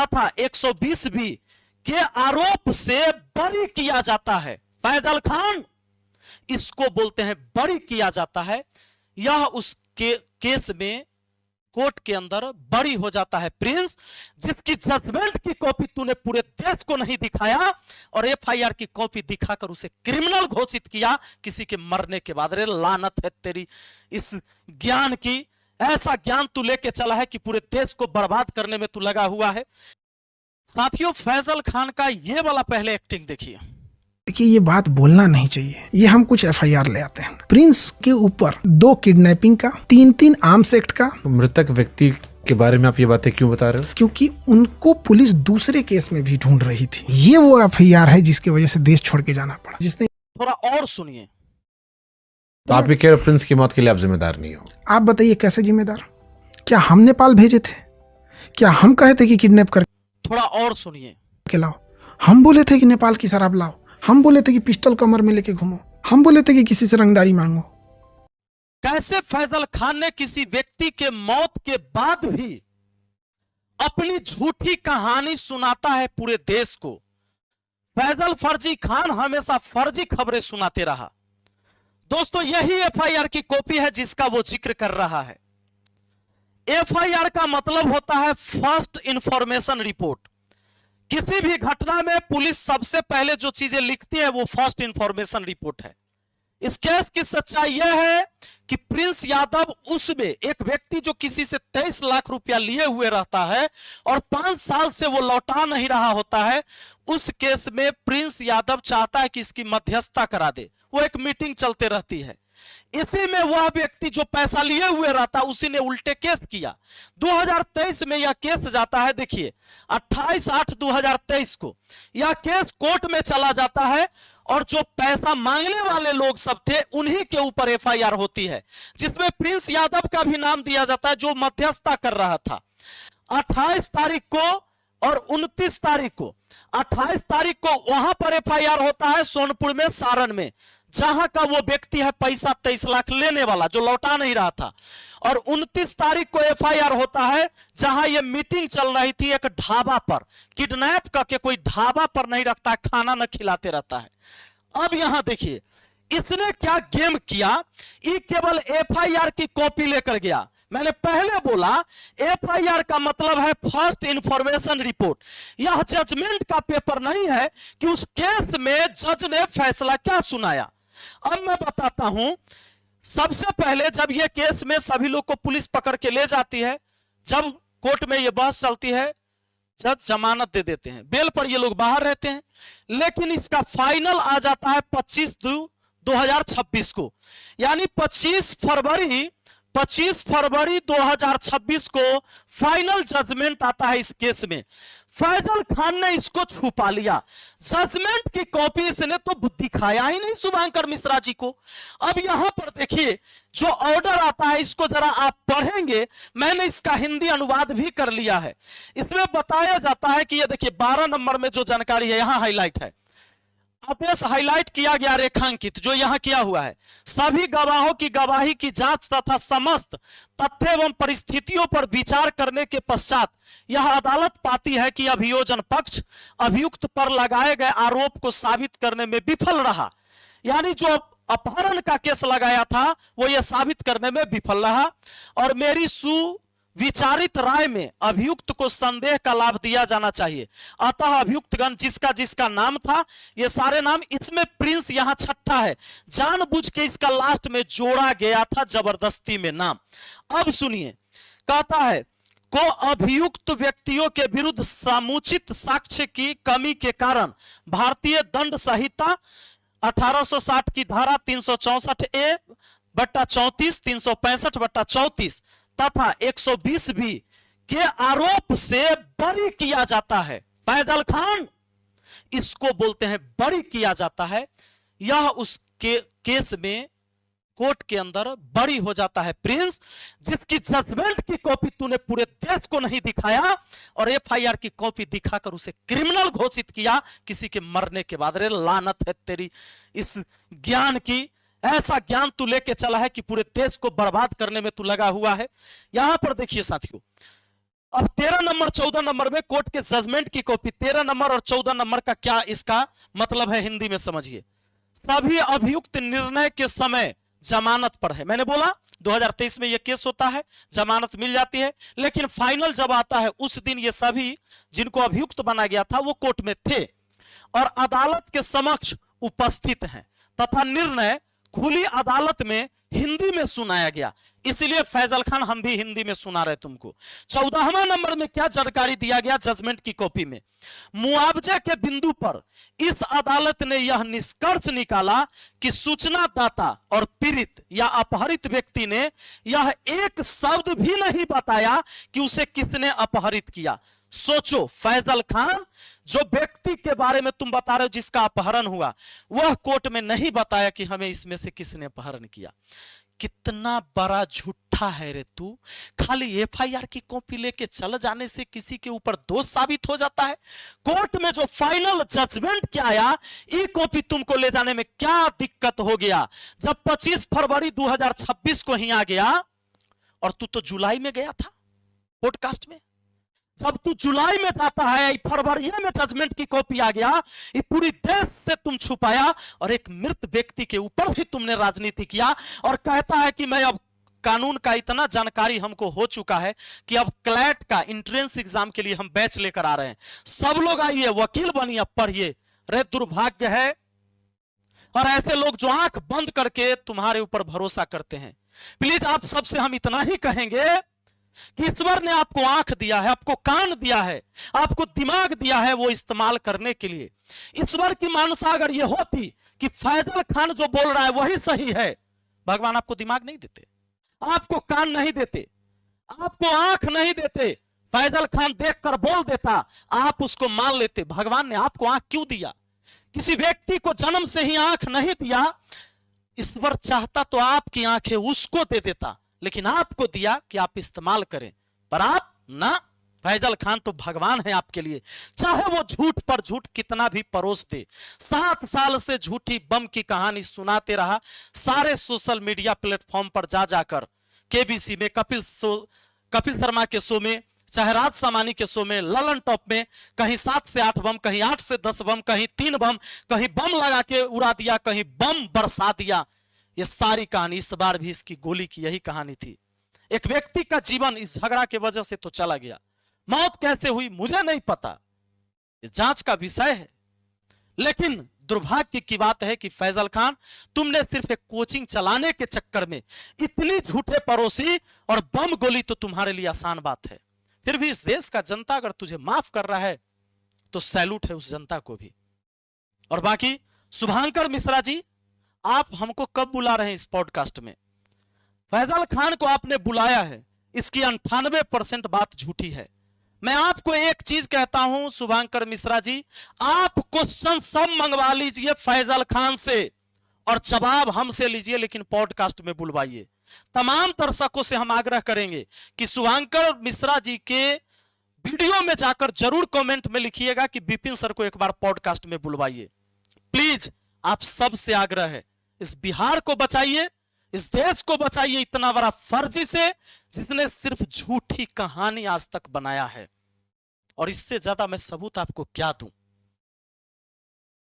तथा 120 बी के आरोप से बरी किया जाता है। फैजल खान इसको बोलते हैं बरी किया जाता है। यह उस केस में कोर्ट के अंदर बरी हो जाता है प्रिंस, जिसकी जजमेंट की कॉपी तूने पूरे देश को नहीं दिखाया और एफआईआर की कॉपी दिखाकर उसे क्रिमिनल घोषित किया किसी के मरने के बाद। रे लानत है तेरी इस ज्ञान की। ऐसा ज्ञान तू लेके चला है कि पूरे देश को बर्बाद करने में तू लगा हुआ है। साथियों, फैजल खान का ये वाला पहले एक्टिंग देखिए। देखिए, ये बात बोलना नहीं चाहिए। ये हम कुछ एफआईआर ले आते हैं। प्रिंस के ऊपर 2 किडनैपिंग का, 3 आर्म्स एक्ट का। मृतक व्यक्ति के बारे में आप ये बातें क्यों बता रहे हो? क्योंकि उनको पुलिस दूसरे केस में भी ढूंढ रही थी। ये वो एफआईआर है जिसकी वजह से देश छोड़ के जाना पड़ा। जिसने थोड़ा और सुनिए। तो आप ये कह रहे प्रिंस की मौत के लिए आप जिम्मेदार नहीं हो? आप बताइए कैसे जिम्मेदार? क्या हम नेपाल भेजे थे? क्या हम कहे थे कि किडनैप कर? थोड़ा और सुनिए। के लाओ। हम बोले थे कि नेपाल की शराब लाओ। हम बोले थे कि पिस्टल कमर में लेके घूमो। हम बोले थे कि किसी से रंगदारी मांगो। कैसे फैजल खान ने किसी व्यक्ति के मौत के बाद भी अपनी झूठी कहानी सुनाता है पूरे देश को। फैजल फर्जी खान हमेशा फर्जी खबरें सुनाते रहा। दोस्तों, यही एफआईआर की कॉपी है जिसका वो जिक्र कर रहा है। एफआईआर का मतलब होता है फर्स्ट इंफॉर्मेशन रिपोर्ट। किसी भी घटना में पुलिस सबसे पहले जो चीजें लिखती है वो फर्स्ट इंफॉर्मेशन रिपोर्ट है। इस केस की सच्चाई यह है कि प्रिंस यादव उसमें एक व्यक्ति जो किसी से 23 लाख रुपया लिए हुए रहता है और 5 साल से वो लौटा नहीं रहा होता है, उस केस में प्रिंस यादव चाहता है कि इसकी मध्यस्थता करा दे। वो एक मीटिंग चलते रहती है। इसी में वह व्यक्ति जो पैसा लिए हुए रहता है उसी ने उल्टे केस किया। 2023 में यह केस जाता है। देखिए, 28/8/2023 को यह केस कोर्ट में चला जाता है और जो पैसा मांगने वाले लोग सब थे उन्हीं के ऊपर एफआईआर होती है, जिसमें प्रिंस यादव का भी नाम दिया जाता है जो मध्यस्थता कर रहा था। 28 तारीख को और 29 तारीख को, 28 तारीख को वहां पर एफआईआर होता है सोनपुर में, सारण में, जहां का वो व्यक्ति है पैसा 23 लाख लेने वाला जो लौटा नहीं रहा था। और 29 तारीख को एफआईआर होता है जहां ये मीटिंग चल रही थी एक ढाबा पर। किडनैप करके कोई ढाबा पर नहीं रखता, खाना न खिलाते रहता है। अब यहां देखिए इसने क्या गेम किया। ये केवल एफआईआर की कॉपी लेकर गया। मैंने पहले बोला एफआईआर का मतलब है फर्स्ट इंफॉर्मेशन रिपोर्ट। यह जजमेंट का पेपर नहीं है कि उस केस में जज ने फैसला क्या सुनाया। अब मैं बताता हूं। सबसे पहले जब यह केस में सभी लोग को पुलिस पकड़ के ले जाती है, जब कोर्ट में यह बहस चलती है, जज जमानत दे देते हैं, बेल पर ये लोग बाहर रहते हैं। लेकिन इसका फाइनल आ जाता है 25/2/2026 को, यानी 25 फरवरी 2026 को फाइनल जजमेंट आता है इस केस में। फैजल खान ने इसको छुपा लिया। जजमेंट की कॉपी इसने तो दिखाया ही नहीं शुभंकर मिश्रा जी को। अब यहां पर देखिए जो ऑर्डर आता है, इसको जरा आप पढ़ेंगे। मैंने इसका हिंदी अनुवाद भी कर लिया है। इसमें बताया जाता है कि ये देखिए 12 नंबर में जो जानकारी है यहां हाईलाइट है। आदेश हाईलाइट किया गया, रेखांकित जो यहां किया हुआ है। सभी गवाहों की गवाही की जांच तथा समस्त तथ्य एवं परिस्थितियों पर विचार करने के पश्चात यह अदालत पाती है कि अभियोजन पक्ष अभियुक्त पर लगाए गए आरोप को साबित करने में विफल रहा। यानी जो अपहरण का केस लगाया था वो यह साबित करने में विफल रहा और मेरी विचारित राय में अभियुक्त को संदेह का लाभ दिया जाना चाहिए। अतः अभियुक्तगण जिसका जिसका नाम था, ये सारे नाम, इसमें प्रिंस यहां छठा है, जानबूझ के इसका लास्ट में जोड़ा गया था जबरदस्ती में नाम। अब सुनिए, कहता है को अभियुक्त व्यक्तियों के विरुद्ध समुचित साक्ष्य की कमी के कारण भारतीय दंड संहिता 1860 की धारा 364A/34, 365/34 तथा 120 बी के आरोप से बरी किया जाता है। फैजल खान इसको बोलते हैं बरी किया जाता है। यह उस केस में कोर्ट के अंदर बरी हो जाता है प्रिंस, जिसकी जजमेंट की कॉपी तूने पूरे देश को नहीं दिखाया और एफआईआर की कॉपी दिखाकर उसे क्रिमिनल घोषित किया किसी के मरने के बाद। रे लानत है तेरी इस ज्ञान की। ऐसा ज्ञान तू लेके चला है कि पूरे देश को बर्बाद करने में तू लगा हुआ है। यहां पर देखिए साथियों, अब 13 नंबर 14 नंबर में कोर्ट के जजमेंट की कॉपी, 13 नंबर और 14 नंबर का क्या इसका मतलब है हिंदी में समझिए। सभी अभियुक्त निर्णय के समय जमानत पर है। मैंने बोला 2023 में यह केस होता है, जमानत मिल जाती है, लेकिन फाइनल जब आता है उस दिन ये सभी जिनको अभियुक्त बना गया था वो कोर्ट में थे और अदालत के समक्ष उपस्थित हैं तथा निर्णय खुली अदालत में हिंदी में सुनाया गया। इसलिए फैजल खान हम भी हिंदी में सुना रहे तुमको। 14वां नंबर में क्या जानकारी दिया गया जजमेंट की कॉपी में? मुआवजे के बिंदु पर इस अदालत ने यह निष्कर्ष निकाला कि सूचनादाता और पीड़ित या अपहरित व्यक्ति ने यह एक शब्द भी नहीं बताया कि उसे किसने अपहरित किया। सोचो, फैजल खान जो व्यक्ति के बारे में तुम बता रहे हो जिसका अपहरण हुआ, वह कोर्ट में नहीं बताया कि हमें इसमें से किसने अपहरण किया। कितना बड़ा झूठा है रे तू। खाली एफआईआर की कॉपी लेके चल जाने से किसी के ऊपर दोष साबित हो जाता है? कोर्ट में जो फाइनल जजमेंट क्या आया, ये कॉपी तुमको ले जाने में क्या दिक्कत हो गया? जब 25 फरवरी 2026 को ही आ गया और तू तो जुलाई में गया था पॉडकास्ट में। जब तू जुलाई में जाता है, फरवरी में जजमेंट की कॉपी आ गया, ये पूरी देश से तुम छुपाया और एक मृत व्यक्ति के ऊपर भी तुमने राजनीति किया और कहता है कि मैं अब कानून का इतना जानकारी हमको हो चुका है कि अब क्लैट का एंट्रेंस एग्जाम के लिए हम बैच लेकर आ रहे हैं, सब लोग आइए, वकील बनिए, अब पढ़िए। रे दुर्भाग्य है। और ऐसे लोग जो आंख बंद करके तुम्हारे ऊपर भरोसा करते हैं, प्लीज आप सबसे हम इतना ही कहेंगे कि ईश्वर ने आपको आंख दिया है, आपको कान दिया है, आपको दिमाग दिया है वो इस्तेमाल करने के लिए। ईश्वर की मानसा अगर ये होती कि फैजल खान जो बोल रहा है वही सही है, भगवान आपको दिमाग नहीं देते, आपको कान नहीं देते, आपको आंख नहीं देते। फैजल खान देखकर बोल देता, आप उसको मान लेते। भगवान ने आपको आंख क्यों दिया? किसी व्यक्ति को जन्म से ही आंख नहीं दिया। ईश्वर चाहता तो आपकी आंखें उसको दे देता, लेकिन आपको दिया कि आप इस्तेमाल करें, पर आप ना। फैजल खान तो भगवान है आपके लिए, चाहे वो झूठ पर झूठ कितना भी परोस दे। 7 साल से झूठी बम की कहानी सुनाते रहा, सारे सोशल मीडिया प्लेटफॉर्म पर जा जाकर, केबीसी में, कपिल शर्मा के शो में, चाहे राज सामानी के शो में, ललन टॉप में, कहीं 7 से 8 बम, कहीं 8 से 10 बम, कहीं 3 बम, कहीं बम लगा के उड़ा दिया, कहीं बम बरसा दिया। ये सारी कहानी, इस बार भी इसकी गोली की यही कहानी थी। एक व्यक्ति का जीवन इस झगड़ा के वजह से तो चला गया। मौत कैसे हुई मुझे नहीं पता, ये जांच का विषय है। लेकिन दुर्भाग्य की बात है कि फैजल खान, तुमने सिर्फ एक कोचिंग चलाने के चक्कर में इतनी झूठे परोसी, और बम गोली तो तुम्हारे लिए आसान बात है। फिर भी इस देश का जनता अगर तुझे माफ कर रहा है तो सैल्यूट है उस जनता को भी। और बाकी शुभांकर मिश्रा जी, आप हमको कब बुला रहे हैं इस पॉडकास्ट में? फैजल खान को आपने बुलाया है, इसकी 98% बात झूठी है। मैं आपको एक चीज कहता हूं शुभांकर मिश्रा जी, आप क्वेश्चन सब मंगवा लीजिए फैजल खान से और जवाब हमसे लीजिए, लेकिन पॉडकास्ट में बुलवाइए। तमाम दर्शकों से हम आग्रह करेंगे कि शुभांकर मिश्रा जी के वीडियो में जाकर जरूर कमेंट में लिखिएगा कि विपिन सर को एक बार पॉडकास्ट में बुलवाइए। प्लीज आप सबसे आग्रह है, इस बिहार को बचाइए, इस देश को बचाइए इतना बड़ा फर्जी से, जिसने सिर्फ झूठी कहानी आज तक बनाया है। और इससे ज्यादा मैं सबूत आपको क्या दूं?